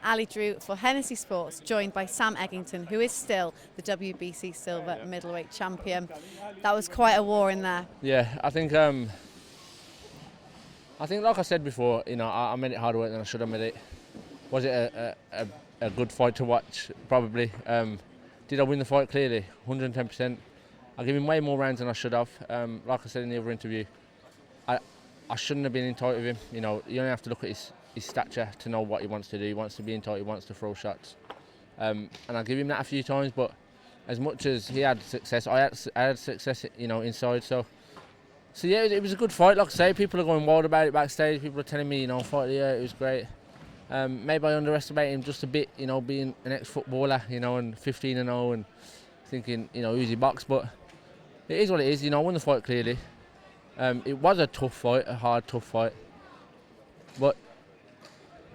Ali Drew for Hennessy Sports, joined by Sam Eggington, who is still the WBC silver middleweight champion. That was quite a war in there. Yeah, I think like I said before, I made it harder work than I should have made it. Was it a good fight to watch? Probably. Did I win the fight? Clearly, 110%. I gave him way more rounds than I should have. Like I said in the other interview, I shouldn't have been in tight with him. You only have to look at his stature to know what he wants to do. He wants to be in tight, he wants to throw shots. And I give him that a few times, but as much as he had success, I had success, inside. So yeah, it was a good fight. Like I say, people are going wild about it backstage. People are telling me, fight of the year, it was great. Maybe I underestimate him just a bit, being an ex-footballer, and 15-0 and thinking, who's he box, but it is what it is. I won the fight clearly. It was a tough fight, a hard, tough fight, but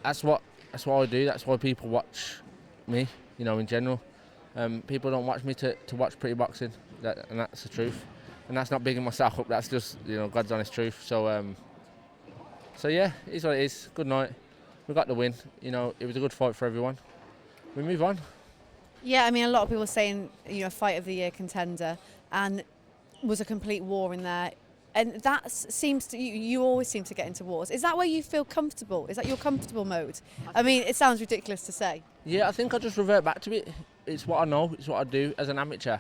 that's what I do. That's why people watch me, in general. People don't watch me to watch pretty boxing, and that's the truth. And that's not bigging myself up. That's just, God's honest truth. So yeah, it is what it is. Good night. We got the win. It was a good fight for everyone. We move on. Yeah, I mean, a lot of people are saying, fight of the year contender, and was a complete war in there. And that seems to, you always seem to get into wars. Is that where you feel comfortable? Is that your comfortable mode? I mean, it sounds ridiculous to say. Yeah, I think I just revert back to it. It's what I know, it's what I do as an amateur.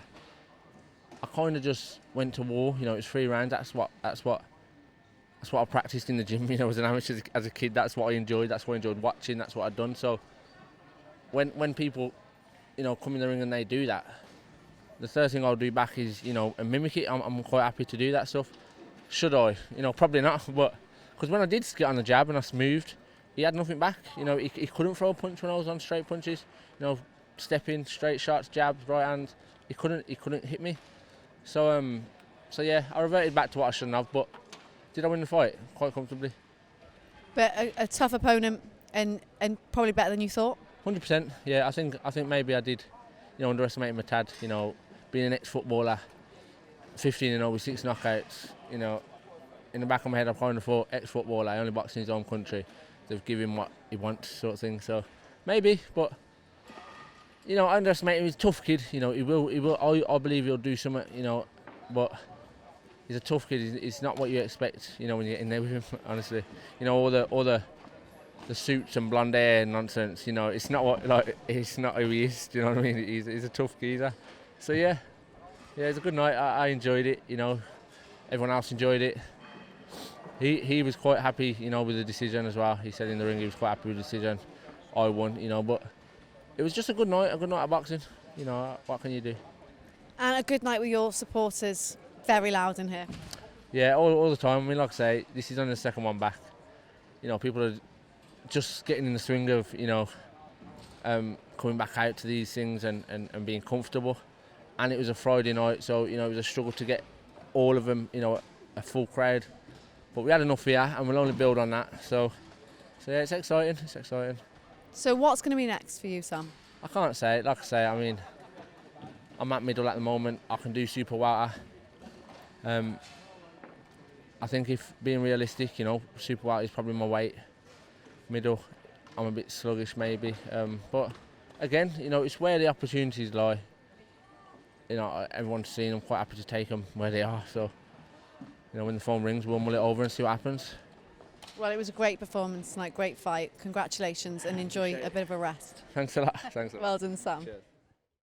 I kind of just went to war, it's 3 rounds, that's what I practiced in the gym, as an amateur, as a kid. That's what I enjoyed, that's what I enjoyed watching, that's what I'd done. So when people, come in the ring and they do that, the first thing I'll do back is, and mimic it. I'm quite happy to do that stuff. Should I? Probably not, but because when I did get on the jab and I smoothed, he had nothing back. He couldn't throw a punch when I was on straight punches. Stepping, straight shots, jabs, right hand. He couldn't hit me. So yeah, I reverted back to what I shouldn't have, but did I win the fight? Quite comfortably. But a tough opponent and probably better than you thought? 100%, yeah. I think maybe I did, underestimate him a tad, being an ex-footballer, 15-0 with 6 knockouts, in the back of my head I kind of thought, ex-footballer, I only box in his own country, they've given him what he wants, sort of thing. So maybe, but I underestimate him. He's a tough kid. He will. I believe he'll do something. But he's a tough kid. It's not what you expect. When you get in there with him. Honestly, all the suits and blonde hair and nonsense. It's not what it's not who he is. Do you know what I mean? He's a tough geezer. So yeah, it's a good night. I enjoyed it. Everyone else enjoyed it. He was quite happy. With the decision as well. He said in the ring he was quite happy with the decision. I won. But it was just a good night of boxing. What can you do? And a good night with your supporters, very loud in here. Yeah, all the time. I mean, like I say, this is only the second one back. People are just getting in the swing of, coming back out to these things and being comfortable. And it was a Friday night, so, it was a struggle to get all of them, a full crowd. But we had enough here, and we'll only build on that. So yeah, it's exciting. So what's going to be next for you, Sam? I can't say it. Like I say, I mean, I'm at middle at the moment. I can do super welter. I think if being realistic, super welter is probably my weight. Middle, I'm a bit sluggish maybe. But again, it's where the opportunities lie. Everyone's seen them, quite happy to take them where they are. So, when the phone rings, we'll mull it over and see what happens. Well, it was a great performance tonight, great fight. Congratulations and enjoy a bit of a rest. Thanks a lot. Well done, Sam. Cheers.